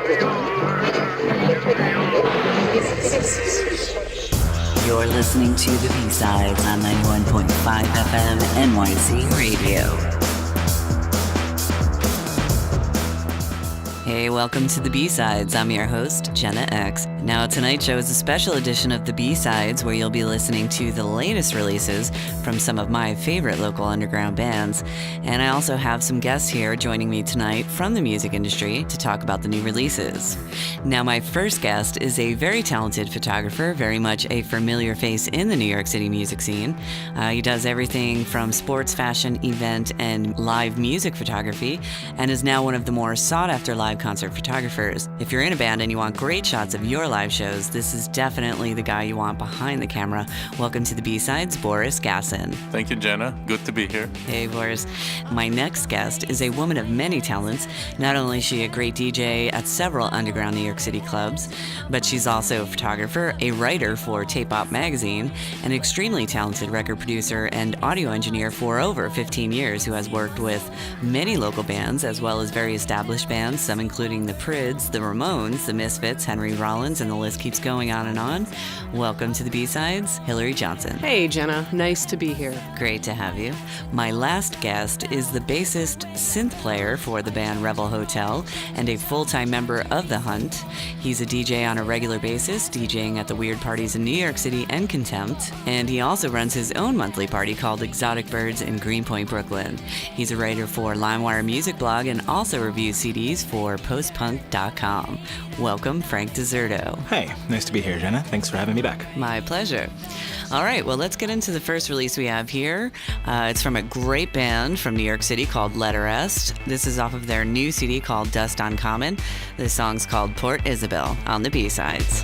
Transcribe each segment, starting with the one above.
You're listening to the B-Sides on 91.5 FM NYC Radio. Hey, welcome to the B-Sides. I'm your host, Jenna X. Now, tonight's show is a special edition of the B-Sides where you'll be listening to the latest releases from some of my favorite local underground bands. And I also have some guests here joining me tonight from the music industry to talk about the new releases. Now, my first guest is a very talented photographer, very much a familiar face in the New York City music scene. He does everything from sports, fashion, event, and live music photography, and is now one of the more sought-after live concert photographers. If you're in a band and you want great shots of your live shows, this is definitely the guy you want behind the camera. Welcome to the B-Sides, Boris Gasson. Thank you, Jenna. Good to be here. Hey, Boris. My next guest is a woman of many talents. Not only is she a great DJ at several underground New York City clubs, but she's also a photographer, a writer for Tape Op magazine, an extremely talented record producer and audio engineer for over 15 years who has worked with many local bands as well as very established bands, some including the Prids, the Ramones, the Misfits, Henry Rollins, and the list keeps going on and on. Welcome to the B-Sides, Hillary Johnson. Hey, Jenna. Nice to be here. Great to have you. My last guest is the bassist synth player for the band Rebel Hotel and a full-time member of The Hunt. He's a DJ on a regular basis, DJing at the weird parties in New York City and Contempt, and he also runs his own monthly party called Exotic Birds in Greenpoint, Brooklyn. He's a writer for LimeWire Music Blog and also reviews CDs for postpunk.com. Welcome, Frank Deserto. Hey, nice to be here, Jenna. Thanks for having me back. My pleasure. All right, well, let's get into the first release we have here. It's from a great band from New York City called Letter Rest. This is off of their new CD called Dust Uncommon. This song's called Port Isabel on the B-Sides.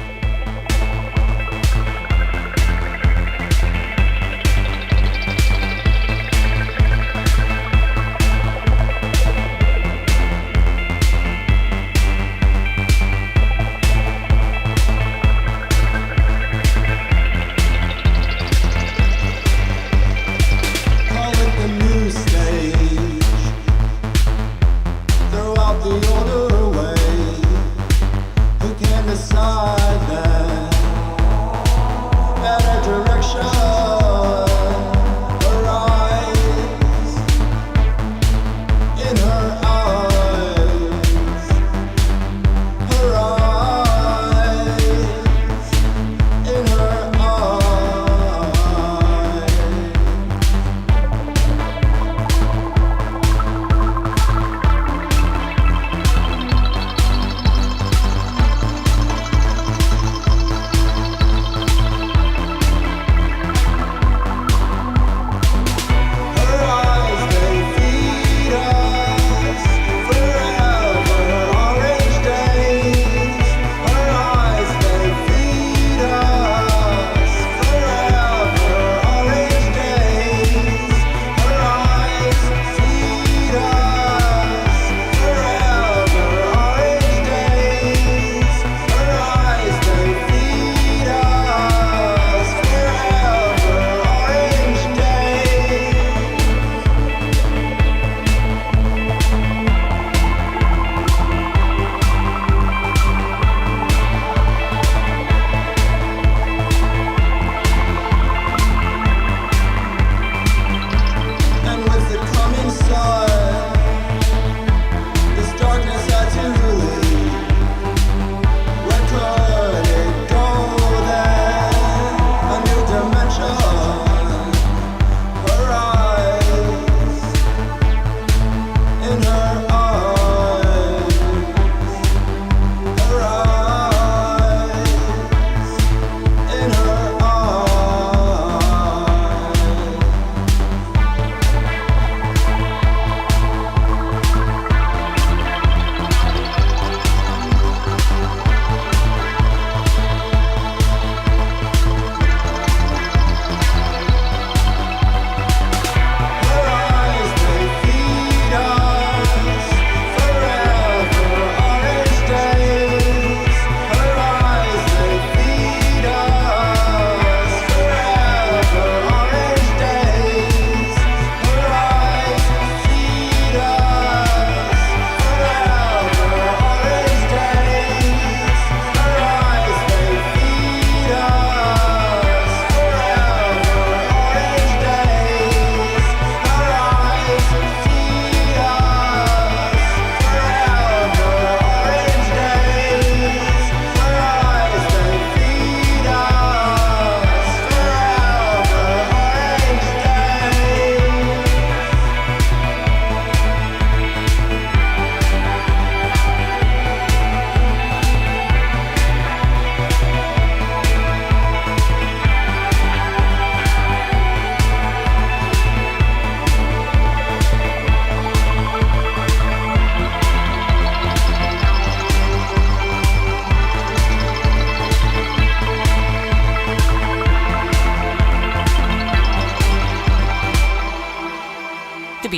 Throw out the older way. Who can decide that?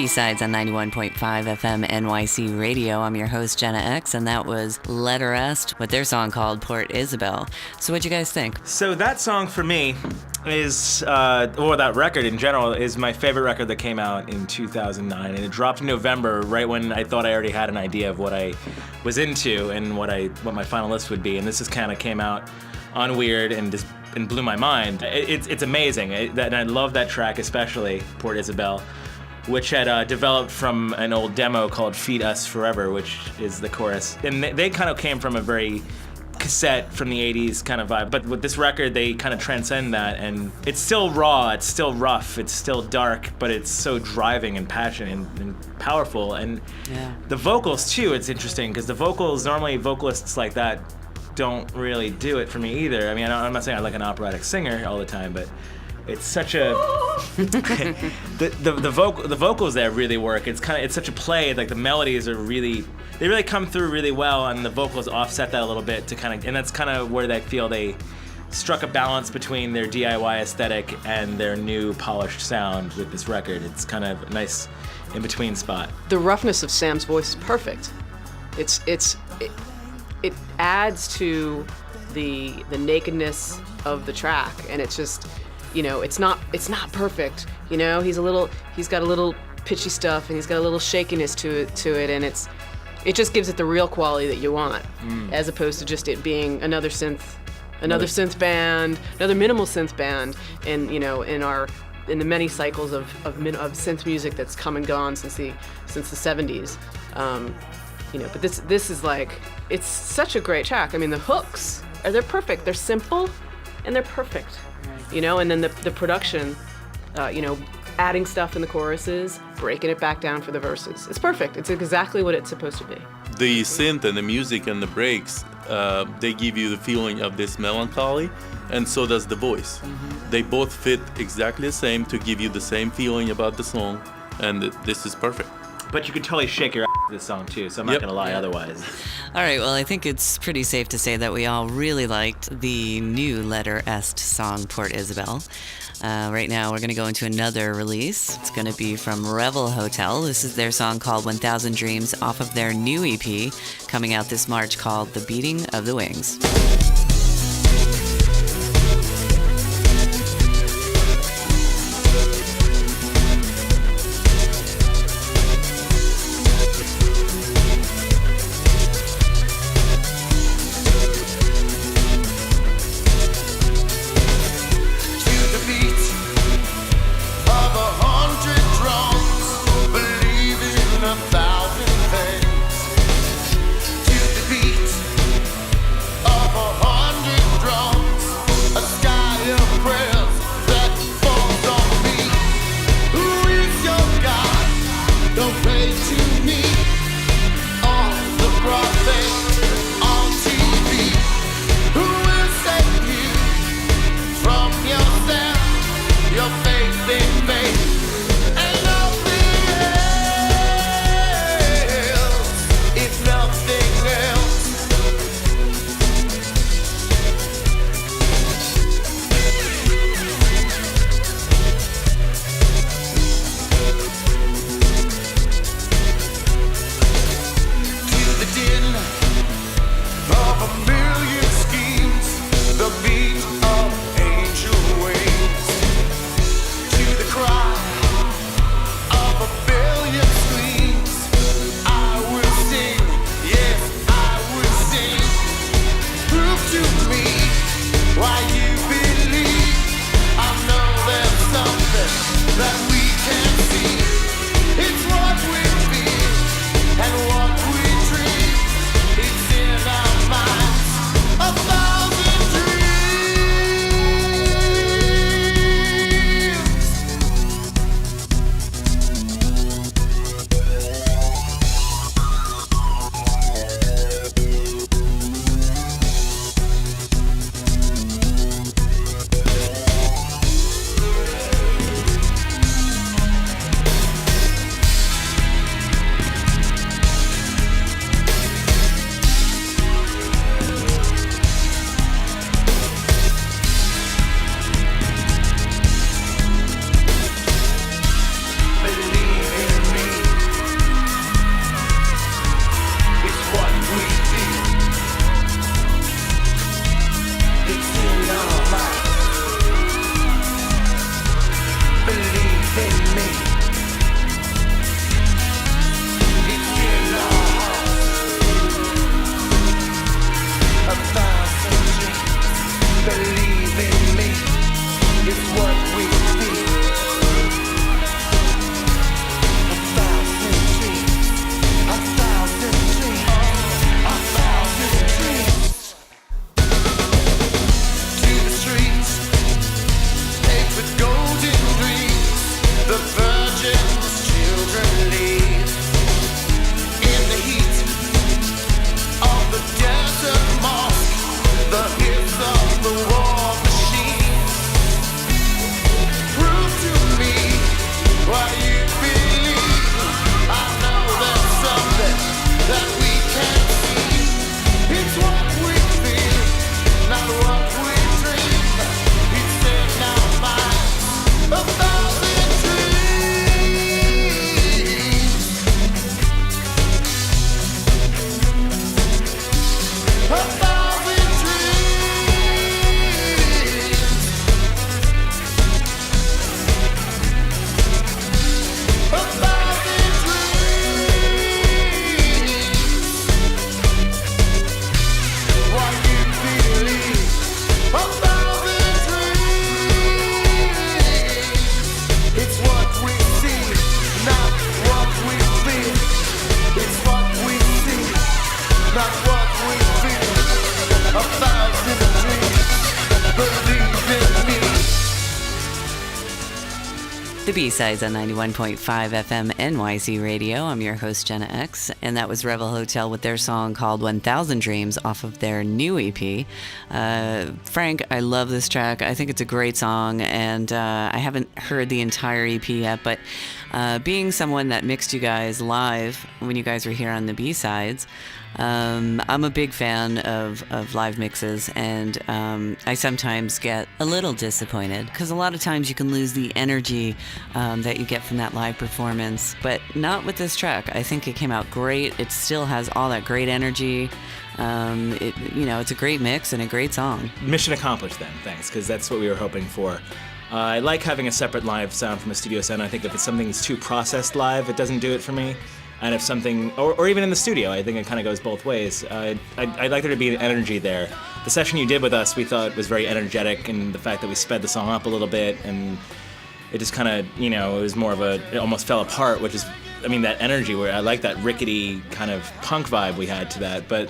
B-Sides on 91.5 FM NYC Radio. I'm your host, Jenna X, and that was Letter Est with their song called Port Isabel. So what'd you guys think? So that song for me is, or that record in general, is my favorite record that came out in 2009. And it dropped in November, right when I thought I already had an idea of what I was into and what my final list would be. And this just kind of came out on Weird and just blew my mind. It's amazing. And I love that track, especially Port Isabel, which had developed from an old demo called Feed Us Forever, which is the chorus. And they kind of came from a very cassette from the 80s kind of vibe. But with this record, they kind of transcend that, and it's still raw, it's still rough, it's still dark, but it's so driving and passionate and powerful. And the vocals, too, it's interesting, because the vocals, normally vocalists like that don't really do it for me either. I mean, I'm not saying I like an operatic singer all the time, but it's such a the vocals there really work. It's such a play. Like the melodies are really come through really well, and the vocals offset that a little bit and that's kind of where they feel they struck a balance between their DIY aesthetic and their new polished sound with this record. It's kind of a nice in between spot. The roughness of Sam's voice is perfect. It adds to the nakedness of the track, and it's just, it's not perfect. He's got a little pitchy stuff, and he's got a little shakiness to it, and it just gives it the real quality that you want, as opposed to just it being another synth band, another minimal synth band, and in the many cycles of synth music that's come and gone since the 70s. But this is like, it's such a great track. I mean, the hooks they're perfect. They're simple, and they're perfect. And then the production, adding stuff in the choruses, breaking it back down for the verses. It's perfect. It's exactly what it's supposed to be. The synth and the music and the breaks, they give you the feeling of this melancholy, and so does the voice. Mm-hmm. They both fit exactly the same to give you the same feeling about the song, and this is perfect. But you could totally shake your ass to this song too, so I'm not going to lie otherwise. All right, well, I think it's pretty safe to say that we all really liked the new Letter Est song, Port Isabel. Right now, we're going to go into another release. It's going to be from Revel Hotel. This is their song called 1000 Dreams off of their new EP coming out this March called The Beating of the Wings. Of a The B-Sides on 91.5 FM NYC Radio. I'm your host, Jenna X, and that was Rebel Hotel with their song called 1000 Dreams off of their new EP. Frank, I love this track. I think it's a great song, and I haven't heard the entire EP yet, but being someone that mixed you guys live when you guys were here on the B-Sides, I'm a big fan of live mixes, and I sometimes get a little disappointed because a lot of times you can lose the energy that you get from that live performance, but not with this track. I think it came out great. It still has all that great energy. It's a great mix and a great song. Mission accomplished then, thanks, because that's what we were hoping for. I like having a separate live sound from a studio sound. I think if it's something that's too processed live, it doesn't do it for me. And if something, or even in the studio, I think it kind of goes both ways. I'd like there to be an energy there. The session you did with us, we thought was very energetic, and the fact that we sped the song up a little bit, and it just kind of, it was more of it almost fell apart, which is, that energy where I like that rickety kind of punk vibe we had to that. But,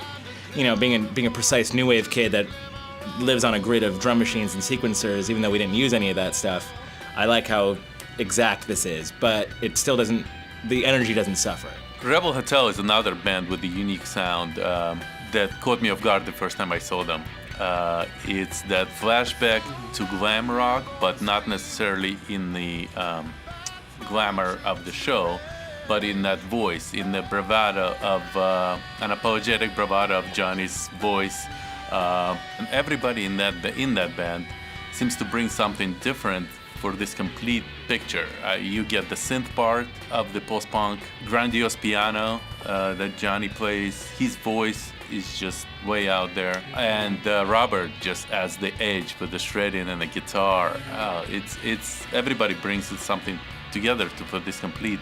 being a precise new wave kid that lives on a grid of drum machines and sequencers, even though we didn't use any of that stuff, I like how exact this is, but it still doesn't, the energy doesn't suffer. Rebel Hotel is another band with a unique sound that caught me off guard the first time I saw them. It's that flashback to glam rock, but not necessarily in the glamour of the show, but in that voice, in the bravado of, unapologetic bravado of Johnny's voice. And everybody in that band seems to bring something different for this complete picture. You get the synth part of the post-punk, grandiose piano that Johnny plays. His voice is just way out there. And Robert just adds the edge with the shredding and the guitar. It's everybody brings something together to put this complete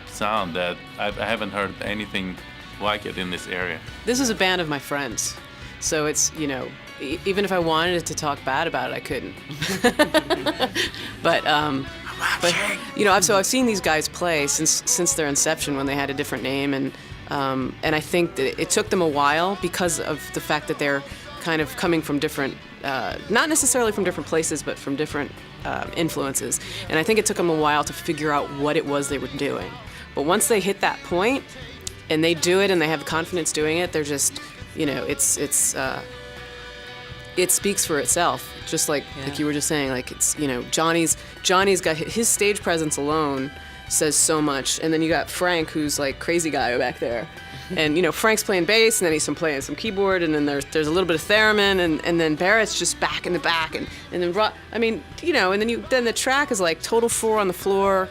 sound that I haven't heard anything like it in this area. This is a band of my friends. So it's, even if I wanted to talk bad about it, I couldn't. But I've seen these guys play since their inception when they had a different name, and I think that it took them a while because of the fact that they're kind of coming from different, not necessarily from different places, but from different influences. And I think it took them a while to figure out what it was they were doing. But once they hit that point, and they do it, and they have confidence doing it, they're just, it speaks for itself, just like you were just saying. Like it's Johnny's got his stage presence alone says so much, and then you got Frank, who's like crazy guy back there, and Frank's playing bass, and then he's playing some keyboard, and then there's a little bit of theremin, and then Barrett's just back in the back, and then and then the track is like total 4 on the floor.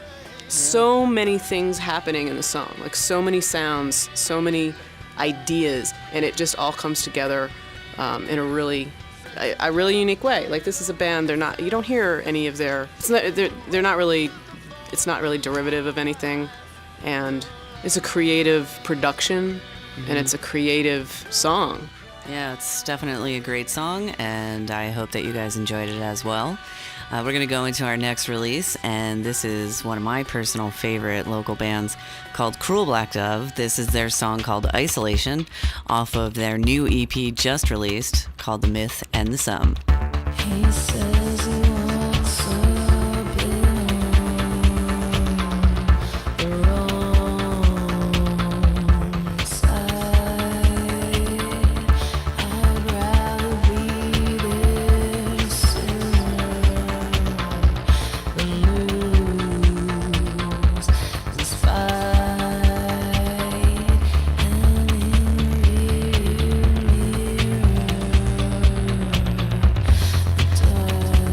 So many things happening in the song, like so many sounds, so many ideas, and it just all comes together in a really unique way. Like this is a band, you don't hear any of it's not really derivative of anything, and it's a creative production, and it's a creative song. Yeah, it's definitely a great song, and I hope that you guys enjoyed it as well. We're going to go into our next release, and this is one of my personal favorite local bands called Cruel Black Dove. This is their song called Isolation off of their new EP just released called The Myth and the Sum. He says he wants a bit on the wrong side. I'd rather be there sooner than lose this fight. And in the rear mirror, the dark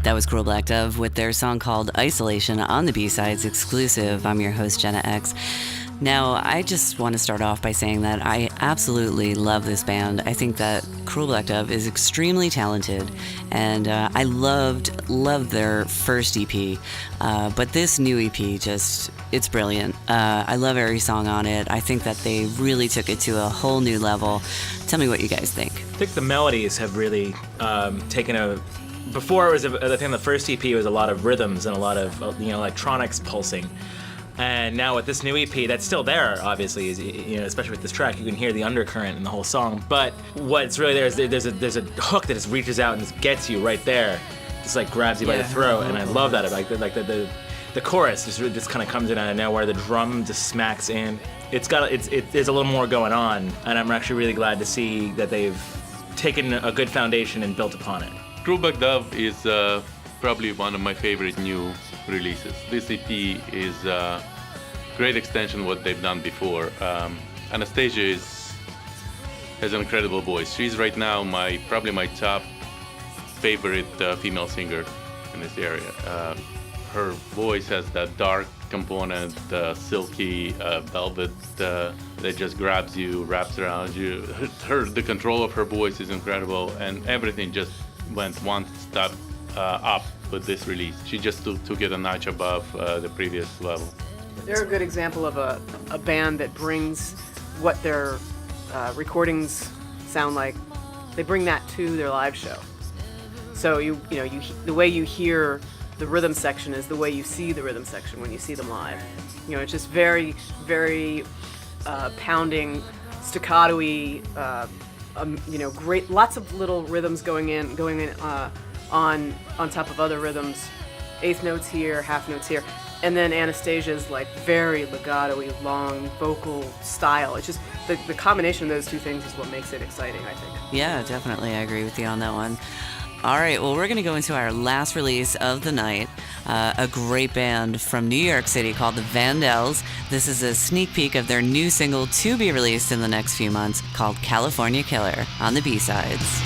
That was Cruel Black Dove with their song called Isolation on the B-Sides exclusive. I'm your host, Jenna X. Now, I just want to start off by saying that I absolutely love this band. I think that Cruel Black Dove is extremely talented, and I loved their first EP. But this new EP, it's brilliant. I love every song on it. I think that they really took it to a whole new level. Tell me what you guys think. I think the melodies have really taken a... Before, I think the first EP was a lot of rhythms and a lot of electronics pulsing. And now with this new EP, that's still there, obviously, especially with this track, you can hear the undercurrent in the whole song. But what's really there is there's a hook that just reaches out and just gets you right there, just like grabs you by the throat. And I love that. Like the chorus just kind of comes in out of nowhere. The drum just smacks in. There's a little more going on, and I'm actually really glad to see that they've taken a good foundation and built upon it. Cruel Black Dove is probably one of my favorite new releases. This EP is a great extension of what they've done before. Anastasia has an incredible voice. She's right now probably my top favorite female singer in this area. Her voice has that dark component, silky velvet that just grabs you, wraps around you. The control of her voice is incredible, and everything just went one step up with this release. She just took it a notch above the previous level. They're a good example of a band that brings what their recordings sound like. They bring that to their live show. So the way you hear the rhythm section is the way you see the rhythm section when you see them live. It's just very, very pounding, staccato-y. Great, lots of little rhythms going in on top of other rhythms, eighth notes here, half notes here, and then Anastasia's like very legato-y, long vocal style. It's just the combination of those two things is what makes it exciting, I think. Yeah, definitely, I agree with you on that one. All right, well, we're going to go into our last release of the night, a great band from New York City called the Vandals. This is a sneak peek of their new single to be released in the next few months called California Killer on the B-Sides.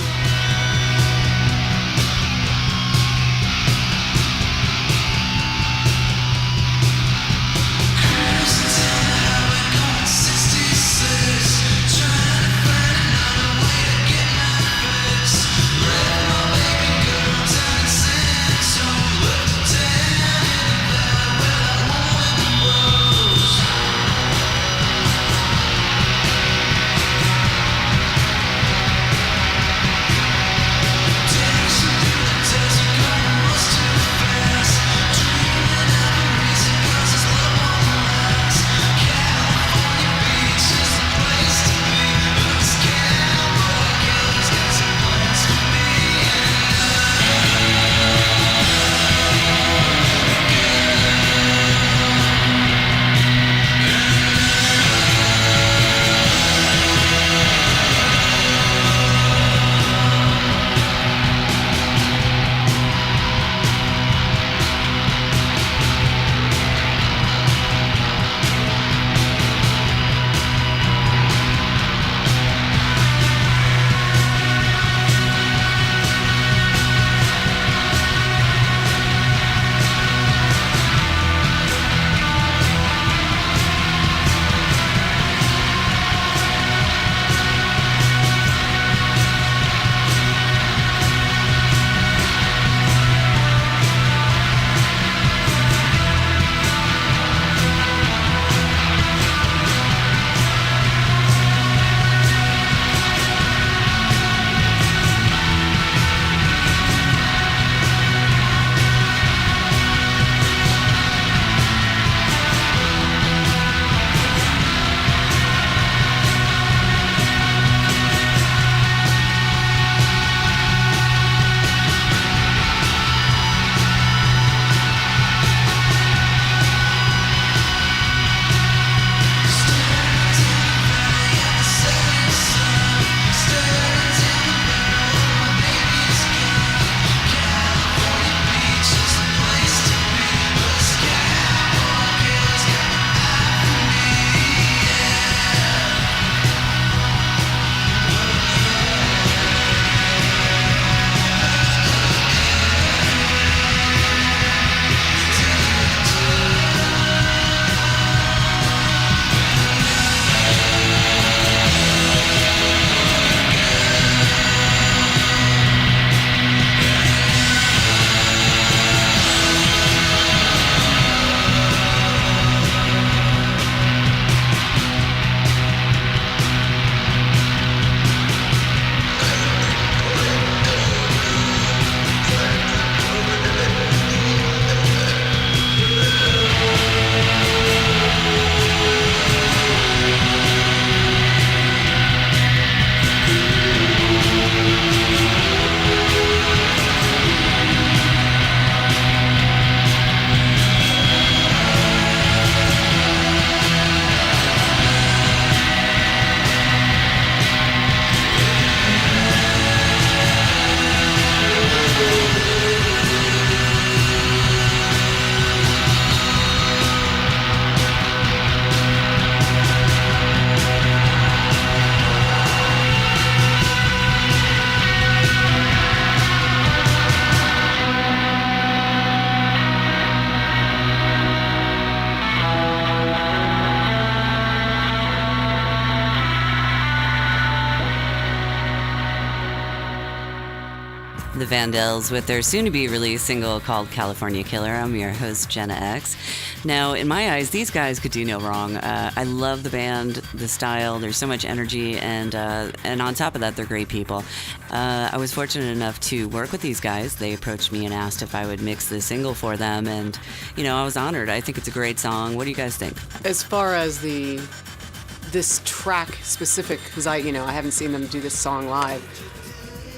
The Vandells with their soon-to-be released single called California Killer. I'm your host, Jenna X. Now, in my eyes, these guys could do no wrong. I love the band, the style. There's so much energy, and on top of that, they're great people. I was fortunate enough to work with these guys. They approached me and asked if I would mix the single for them, and I was honored. I think it's a great song. What do you guys think? As far as this track specific, because I haven't seen them do this song live.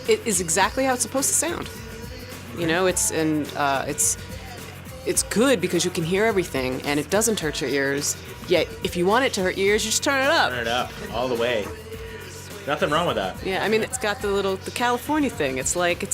It is exactly how it's supposed to sound. It's good because you can hear everything and it doesn't hurt your ears. Yet if you want it to hurt your ears, you just turn it up. Turn it up all the way. Nothing wrong with that. Yeah, I mean it's got the California thing. It's like it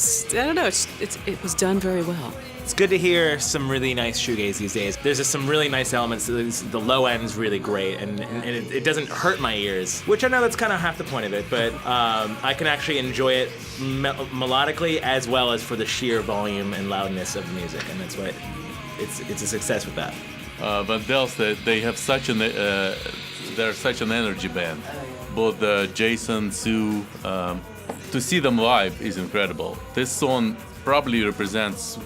was done very well. It's good to hear some really nice shoegaze these days. There's just some really nice elements. The low end's really great, and it doesn't hurt my ears, which I know that's kind of half the point of it, but I can actually enjoy it melodically as well as for the sheer volume and loudness of the music, and that's why it's a success with that. Vandells, they have they're such an energy band. Both Jason, Sue, to see them live is incredible. This song probably represents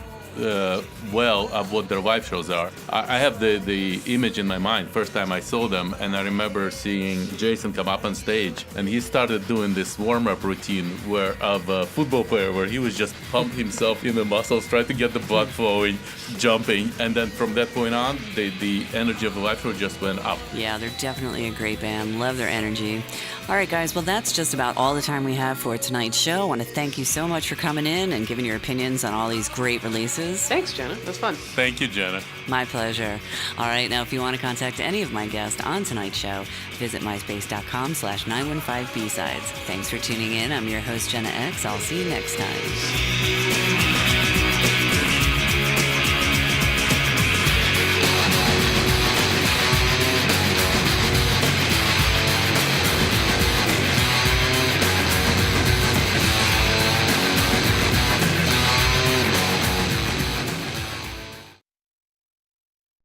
well of what their live shows are. I have the image in my mind first time I saw them, and I remember seeing Jason come up on stage, and he started doing this warm-up routine of a football player where he was just pumping himself in the muscles, trying to get the blood flowing, jumping, and then from that point on, the energy of the live show just went up. Yeah, they're definitely a great band. Love their energy. All right, guys, well, that's just about all the time we have for tonight's show. I want to thank you so much for coming in and giving your opinions on all these great releases. Thanks, Jenna. That was fun. Thank you, Jenna. My pleasure. All right, now if you want to contact any of my guests on tonight's show, visit myspace.com/915bsides. Thanks for tuning in. I'm your host, Jenna X. I'll see you next time.